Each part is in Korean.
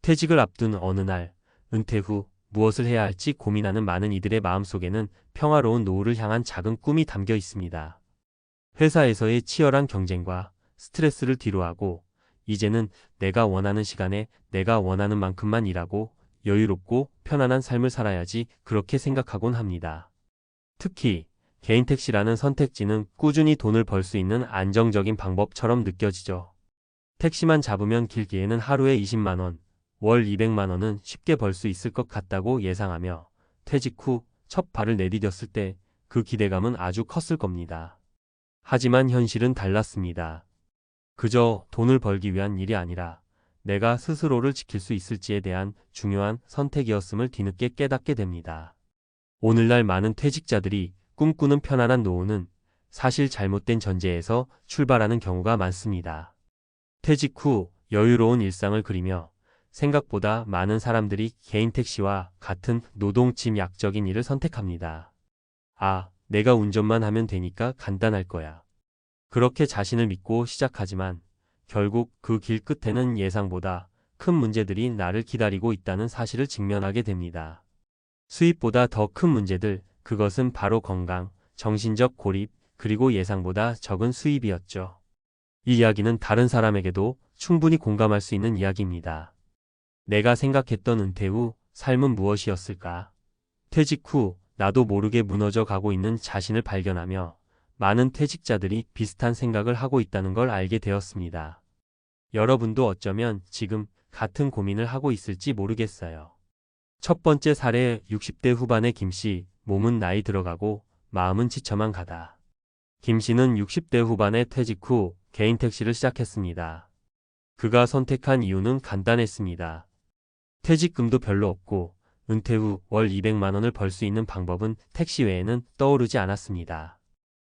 퇴직을 앞둔 어느 날, 은퇴 후 무엇을 해야 할지 고민하는 많은 이들의 마음속에는 평화로운 노후를 향한 작은 꿈이 담겨 있습니다. 회사에서의 치열한 경쟁과 스트레스를 뒤로하고 이제는 내가 원하는 시간에 내가 원하는 만큼만 일하고 여유롭고 편안한 삶을 살아야지 그렇게 생각하곤 합니다. 특히 개인 택시라는 선택지는 꾸준히 돈을 벌 수 있는 안정적인 방법처럼 느껴지죠. 택시만 잡으면 길게는 하루에 20만 원, 월 200만 원은 쉽게 벌 수 있을 것 같다고 예상하며 퇴직 후 첫 발을 내디뎠을 때 그 기대감은 아주 컸을 겁니다. 하지만 현실은 달랐습니다. 그저 돈을 벌기 위한 일이 아니라 내가 스스로를 지킬 수 있을지에 대한 중요한 선택이었음을 뒤늦게 깨닫게 됩니다. 오늘날 많은 퇴직자들이 꿈꾸는 편안한 노후는 사실 잘못된 전제에서 출발하는 경우가 많습니다. 퇴직 후 여유로운 일상을 그리며 생각보다 많은 사람들이 개인 택시와 같은 노동 침약적인 일을 선택합니다. 아, 내가 운전만 하면 되니까 간단할 거야. 그렇게 자신을 믿고 시작하지만 결국 그 길 끝에는 예상보다 큰 문제들이 나를 기다리고 있다는 사실을 직면하게 됩니다. 수입보다 더 큰 문제들, 그것은 바로 건강, 정신적 고립, 그리고 예상보다 적은 수입이었죠. 이 이야기는 다른 사람에게도 충분히 공감할 수 있는 이야기입니다. 내가 생각했던 은퇴 후 삶은 무엇이었을까? 퇴직 후 나도 모르게 무너져 가고 있는 자신을 발견하며 많은 퇴직자들이 비슷한 생각을 하고 있다는 걸 알게 되었습니다. 여러분도 어쩌면 지금 같은 고민을 하고 있을지 모르겠어요. 첫 번째 사례 60대 후반의 김 씨, 몸은 나이 들어가고 마음은 지쳐만 가다. 김 씨는 60대 후반에 퇴직 후 개인 택시를 시작했습니다. 그가 선택한 이유는 간단했습니다. 퇴직금도 별로 없고 은퇴 후 월 200만 원을 벌 수 있는 방법은 택시 외에는 떠오르지 않았습니다.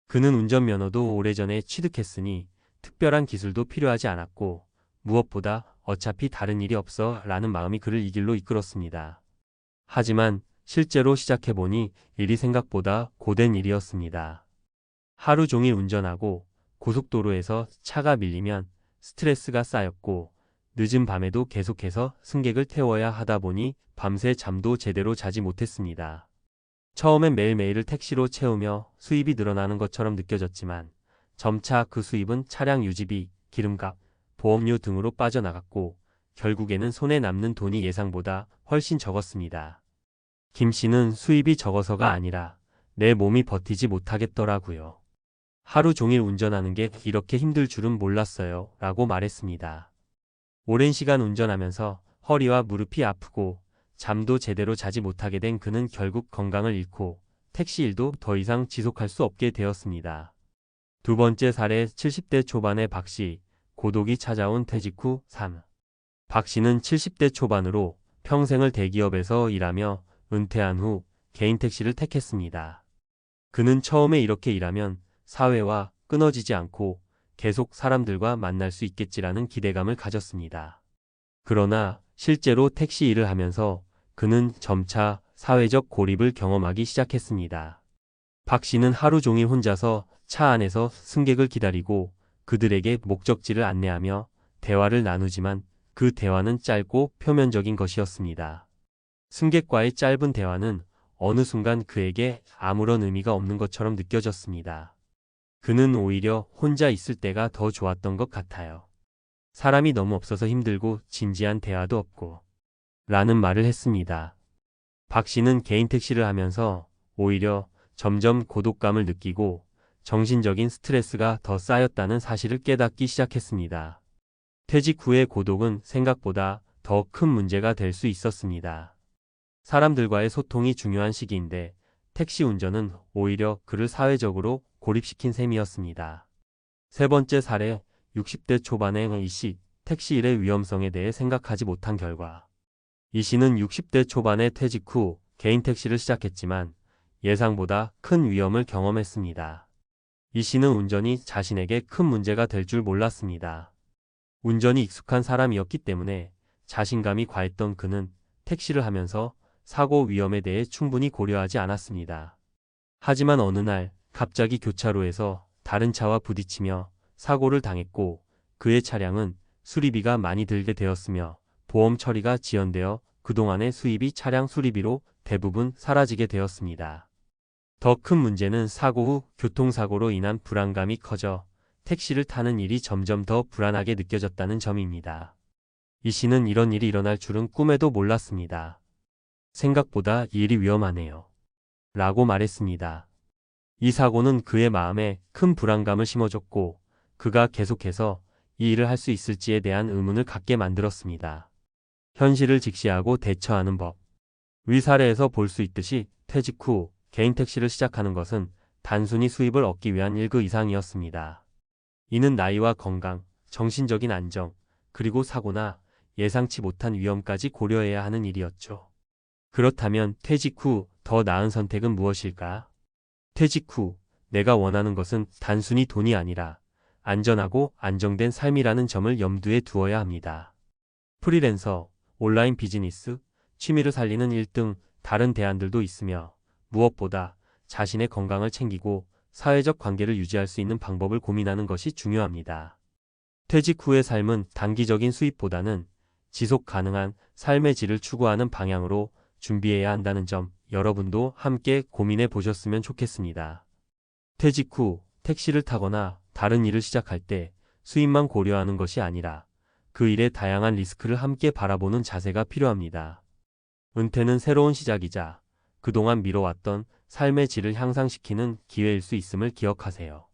그는 운전면허도 오래전에 취득했으니 특별한 기술도 필요하지 않았고 무엇보다 어차피 다른 일이 없어 라는 마음이 그를 이 길로 이끌었습니다. 하지만 실제로 시작해보니 일이 생각보다 고된 일이었습니다. 하루 종일 운전하고 고속도로에서 차가 밀리면 스트레스가 쌓였고 늦은 밤에도 계속해서 승객을 태워야 하다 보니 밤새 잠도 제대로 자지 못했습니다. 처음엔 매일매일을 택시로 채우며 수입이 늘어나는 것처럼 느껴졌지만 점차 그 수입은 차량 유지비, 기름값, 보험료 등으로 빠져나갔고 결국에는 손에 남는 돈이 예상보다 훨씬 적었습니다. 김 씨는 수입이 적어서가 아니라 내 몸이 버티지 못하겠더라고요. 하루 종일 운전하는 게 이렇게 힘들 줄은 몰랐어요 라고 말했습니다. 오랜 시간 운전하면서 허리와 무릎이 아프고 잠도 제대로 자지 못하게 된 그는 결국 건강을 잃고 택시 일도 더 이상 지속할 수 없게 되었습니다. 두 번째 사례 70대 초반의 박 씨, 고독이 찾아온 퇴직 후 삶. 박 씨는 70대 초반으로 평생을 대기업에서 일하며 은퇴한 후 개인 택시를 택했습니다. 그는 처음에 이렇게 일하면 사회와 끊어지지 않고 계속 사람들과 만날 수 있겠지라는 기대감을 가졌습니다. 그러나 실제로 택시 일을 하면서 그는 점차 사회적 고립을 경험하기 시작했습니다. 박 씨는 하루 종일 혼자서 차 안에서 승객을 기다리고 그들에게 목적지를 안내하며 대화를 나누지만 그 대화는 짧고 표면적인 것이었습니다. 승객과의 짧은 대화는 어느 순간 그에게 아무런 의미가 없는 것처럼 느껴졌습니다. 그는 오히려 혼자 있을 때가 더 좋았던 것 같아요. 사람이 너무 없어서 힘들고 진지한 대화도 없고 라는 말을 했습니다. 박 씨는 개인 택시를 하면서 오히려 점점 고독감을 느끼고 정신적인 스트레스가 더 쌓였다는 사실을 깨닫기 시작했습니다. 퇴직 후의 고독은 생각보다 더 큰 문제가 될 수 있었습니다. 사람들과의 소통이 중요한 시기인데 택시 운전은 오히려 그를 사회적으로 고립시킨 셈이었습니다. 세 번째 사례 60대 초반의 이 씨, 택시 일의 위험성에 대해 생각하지 못한 결과. 이 씨는 60대 초반에 퇴직 후 개인 택시를 시작했지만 예상보다 큰 위험을 경험했습니다. 이 씨는 운전이 자신에게 큰 문제가 될 줄 몰랐습니다. 운전이 익숙한 사람이었기 때문에 자신감이 과했던 그는 택시를 하면서 사고 위험에 대해 충분히 고려하지 않았습니다. 하지만 어느 날 갑자기 교차로에서 다른 차와 부딪히며 사고를 당했고 그의 차량은 수리비가 많이 들게 되었으며 보험 처리가 지연되어 그동안의 수입이 차량 수리비로 대부분 사라지게 되었습니다. 더 큰 문제는 사고 후 교통사고로 인한 불안감이 커져 택시를 타는 일이 점점 더 불안하게 느껴졌다는 점입니다. 이 씨는 이런 일이 일어날 줄은 꿈에도 몰랐습니다. 생각보다 이 일이 위험하네요. 라고 말했습니다. 이 사고는 그의 마음에 큰 불안감을 심어줬고 그가 계속해서 이 일을 할 수 있을지에 대한 의문을 갖게 만들었습니다. 현실을 직시하고 대처하는 법. 위 사례에서 볼 수 있듯이 퇴직 후 개인 택시를 시작하는 것은 단순히 수입을 얻기 위한 일그 이상이었습니다. 이는 나이와 건강, 정신적인 안정, 그리고 사고나 예상치 못한 위험까지 고려해야 하는 일이었죠. 그렇다면 퇴직 후 더 나은 선택은 무엇일까? 퇴직 후 내가 원하는 것은 단순히 돈이 아니라 안전하고 안정된 삶이라는 점을 염두에 두어야 합니다. 프리랜서, 온라인 비즈니스, 취미를 살리는 일 등 다른 대안들도 있으며 무엇보다 자신의 건강을 챙기고 사회적 관계를 유지할 수 있는 방법을 고민하는 것이 중요합니다. 퇴직 후의 삶은 단기적인 수입보다는 지속 가능한 삶의 질을 추구하는 방향으로 준비해야 한다는 점 여러분도 함께 고민해 보셨으면 좋겠습니다. 퇴직 후 택시를 타거나 다른 일을 시작할 때 수입만 고려하는 것이 아니라 그 일의 다양한 리스크를 함께 바라보는 자세가 필요합니다. 은퇴는 새로운 시작이자 그동안 미뤄왔던 삶의 질을 향상시키는 기회일 수 있음을 기억하세요.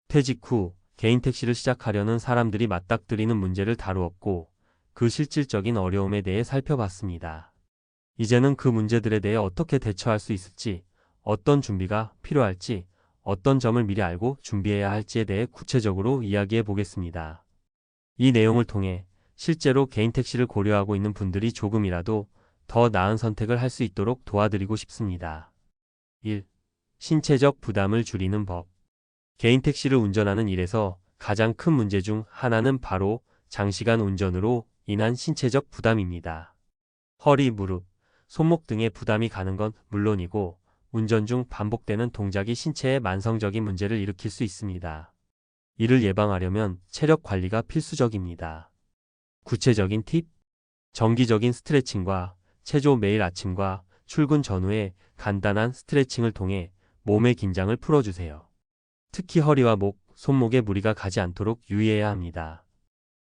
퇴직 후 개인 택시를 시작하려는 사람들이 맞닥뜨리는 문제를 다루었고 그 실질적인 어려움에 대해 살펴봤습니다. 이제는 그 문제들에 대해 어떻게 대처할 수 있을지, 어떤 준비가 필요할지, 어떤 점을 미리 알고 준비해야 할지에 대해 구체적으로 이야기해 보겠습니다. 이 내용을 통해 실제로 개인 택시를 고려하고 있는 분들이 조금이라도 더 나은 선택을 할 수 있도록 도와드리고 싶습니다. 1. 신체적 부담을 줄이는 법. 개인 택시를 운전하는 일에서 가장 큰 문제 중 하나는 바로 장시간 운전으로 인한 신체적 부담입니다. 허리, 무릎, 손목 등의 부담이 가는 건 물론이고 운전 중 반복되는 동작이 신체에 만성적인 문제를 일으킬 수 있습니다. 이를 예방하려면 체력 관리가 필수적입니다. 구체적인 팁? 정기적인 스트레칭과 체조 매일 아침과 출근 전후에 간단한 스트레칭을 통해 몸의 긴장을 풀어주세요. 특히 허리와 목, 손목에 무리가 가지 않도록 유의해야 합니다.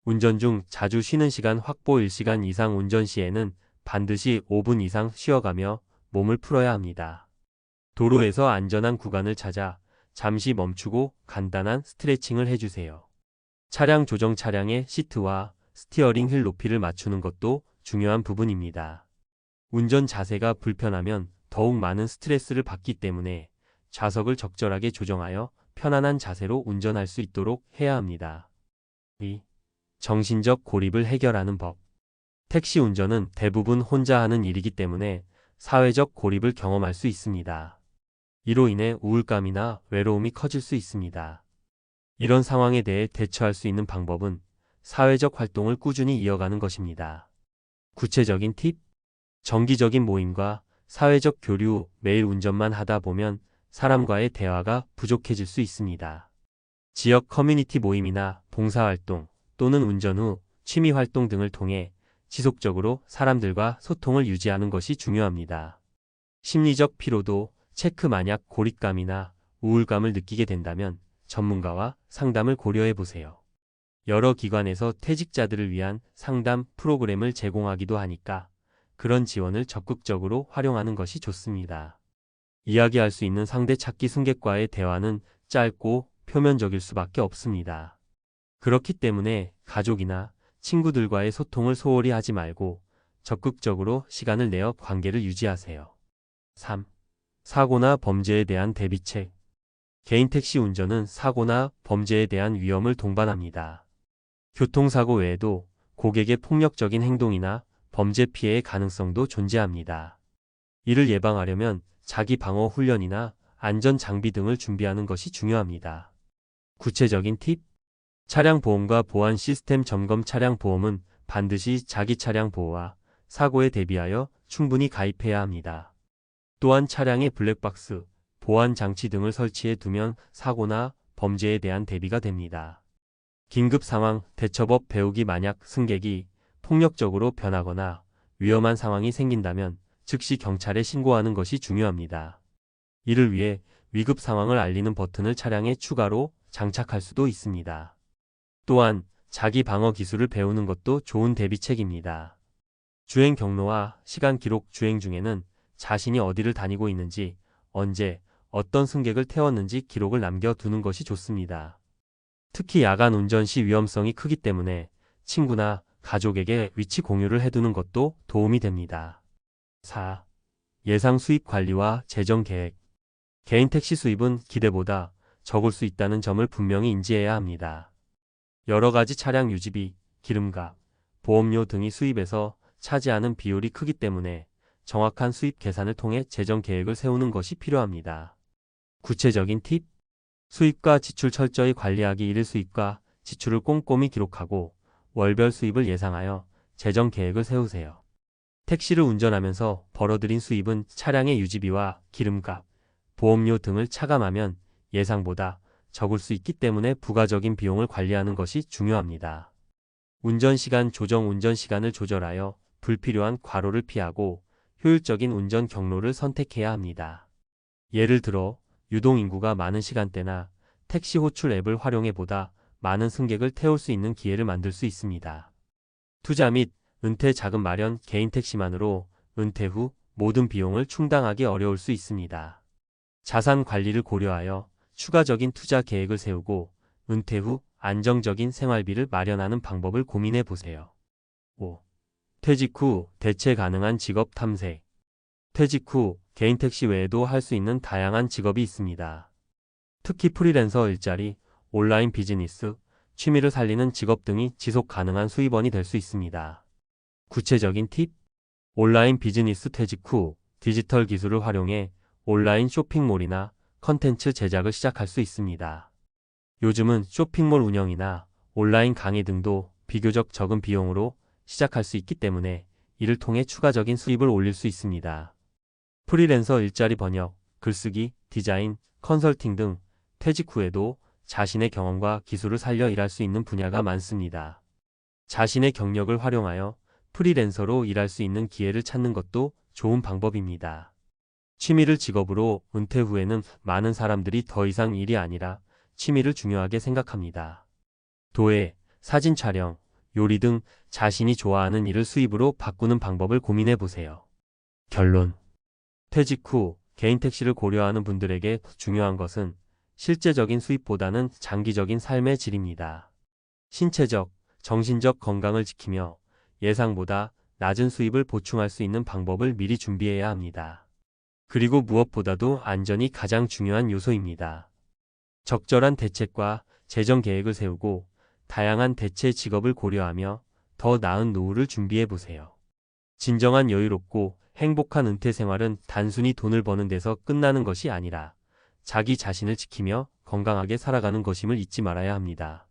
운전 중 자주 쉬는 시간 확보 1시간 이상 운전 시에는 반드시 5분 이상 쉬어가며 몸을 풀어야 합니다. 도로에서 안전한 구간을 찾아 잠시 멈추고 간단한 스트레칭을 해주세요. 차량 조정 차량의 시트와 스티어링 휠 높이를 맞추는 것도 중요한 부분입니다. 운전 자세가 불편하면 더욱 많은 스트레스를 받기 때문에 좌석을 적절하게 조정하여 편안한 자세로 운전할 수 있도록 해야 합니다. 2. 정신적 고립을 해결하는 법. 택시 운전은 대부분 혼자 하는 일이기 때문에 사회적 고립을 경험할 수 있습니다. 이로 인해 우울감이나 외로움이 커질 수 있습니다. 이런 상황에 대해 대처할 수 있는 방법은 사회적 활동을 꾸준히 이어가는 것입니다. 구체적인 팁? 정기적인 모임과 사회적 교류 후 매일 운전만 하다 보면 사람과의 대화가 부족해질 수 있습니다. 지역 커뮤니티 모임이나 봉사활동 또는 운전 후 취미 활동 등을 통해 지속적으로 사람들과 소통을 유지하는 것이 중요합니다. 심리적 피로도 체크 만약 고립감이나 우울감을 느끼게 된다면 전문가와 상담을 고려해 보세요. 여러 기관에서 퇴직자들을 위한 상담 프로그램을 제공하기도 하니까 그런 지원을 적극적으로 활용하는 것이 좋습니다. 이야기할 수 있는 상대 찾기 승객과의 대화는 짧고 표면적일 수밖에 없습니다. 그렇기 때문에 가족이나 친구들과의 소통을 소홀히 하지 말고 적극적으로 시간을 내어 관계를 유지하세요. 3. 사고나 범죄에 대한 대비책. 개인 택시 운전은 사고나 범죄에 대한 위험을 동반합니다. 교통사고 외에도 고객의 폭력적인 행동이나 범죄 피해의 가능성도 존재합니다. 이를 예방하려면 자기 방어 훈련이나 안전 장비 등을 준비하는 것이 중요합니다. 구체적인 팁? 차량 보험과 보안 시스템 점검. 차량 보험은 반드시 자기 차량 보호와 사고에 대비하여 충분히 가입해야 합니다. 또한 차량의 블랙박스, 보안 장치 등을 설치해 두면 사고나 범죄에 대한 대비가 됩니다. 긴급 상황 대처법 배우기. 만약 승객이 폭력적으로 변하거나 위험한 상황이 생긴다면 즉시 경찰에 신고하는 것이 중요합니다. 이를 위해 위급 상황을 알리는 버튼을 차량에 추가로 장착할 수도 있습니다. 또한 자기 방어 기술을 배우는 것도 좋은 대비책입니다. 주행 경로와 시간 기록. 주행 중에는 자신이 어디를 다니고 있는지, 언제, 어떤 승객을 태웠는지 기록을 남겨두는 것이 좋습니다. 특히 야간 운전 시 위험성이 크기 때문에 친구나 가족에게 위치 공유를 해두는 것도 도움이 됩니다. 4. 예상 수입 관리와 재정 계획. 개인 택시 수입은 기대보다 적을 수 있다는 점을 분명히 인지해야 합니다. 여러 가지 차량 유지비, 기름값, 보험료 등이 수입에서 차지하는 비율이 크기 때문에 정확한 수입 계산을 통해 재정 계획을 세우는 것이 필요합니다. 구체적인 팁. 수입과 지출 철저히 관리하기. 1일 수입과 지출을 꼼꼼히 기록하고 월별 수입을 예상하여 재정 계획을 세우세요. 택시를 운전하면서 벌어들인 수입은 차량의 유지비와 기름값, 보험료 등을 차감하면 예상보다 적을 수 있기 때문에 부가적인 비용을 관리하는 것이 중요합니다. 운전시간 조정. 운전시간을 조절하여 불필요한 과로를 피하고 효율적인 운전 경로를 선택해야 합니다. 예를 들어 유동인구가 많은 시간대나 택시 호출 앱을 활용해 보다 많은 승객을 태울 수 있는 기회를 만들 수 있습니다. 투자 및 은퇴 자금 마련. 개인 택시만으로 은퇴 후 모든 비용을 충당하기 어려울 수 있습니다. 자산 관리를 고려하여 추가적인 투자 계획을 세우고 은퇴 후 안정적인 생활비를 마련하는 방법을 고민해 보세요. 5. 퇴직 후 대체 가능한 직업 탐색. 퇴직 후 개인 택시 외에도 할 수 있는 다양한 직업이 있습니다. 특히 프리랜서 일자리, 온라인 비즈니스, 취미를 살리는 직업 등이 지속 가능한 수입원이 될 수 있습니다. 구체적인 팁. 온라인 비즈니스. 퇴직 후 디지털 기술을 활용해 온라인 쇼핑몰이나 컨텐츠 제작을 시작할 수 있습니다. 요즘은 쇼핑몰 운영이나 온라인 강의 등도 비교적 적은 비용으로 시작할 수 있기 때문에 이를 통해 추가적인 수입을 올릴 수 있습니다. 프리랜서 일자리. 번역, 글쓰기, 디자인, 컨설팅 등 퇴직 후에도 자신의 경험과 기술을 살려 일할 수 있는 분야가 많습니다. 자신의 경력을 활용하여 프리랜서로 일할 수 있는 기회를 찾는 것도 좋은 방법입니다. 취미를 직업으로. 은퇴 후에는 많은 사람들이 더 이상 일이 아니라 취미를 중요하게 생각합니다. 도예, 사진 촬영, 요리 등 자신이 좋아하는 일을 수입으로 바꾸는 방법을 고민해 보세요. 결론. 퇴직 후 개인 택시를 고려하는 분들에게 중요한 것은 실제적인 수입보다는 장기적인 삶의 질입니다. 신체적, 정신적 건강을 지키며 예상보다 낮은 수입을 보충할 수 있는 방법을 미리 준비해야 합니다. 그리고 무엇보다도 안전이 가장 중요한 요소입니다. 적절한 대책과 재정 계획을 세우고 다양한 대체 직업을 고려하며 더 나은 노후를 준비해 보세요. 진정한 여유롭고 행복한 은퇴 생활은 단순히 돈을 버는 데서 끝나는 것이 아니라 자기 자신을 지키며 건강하게 살아가는 것임을 잊지 말아야 합니다.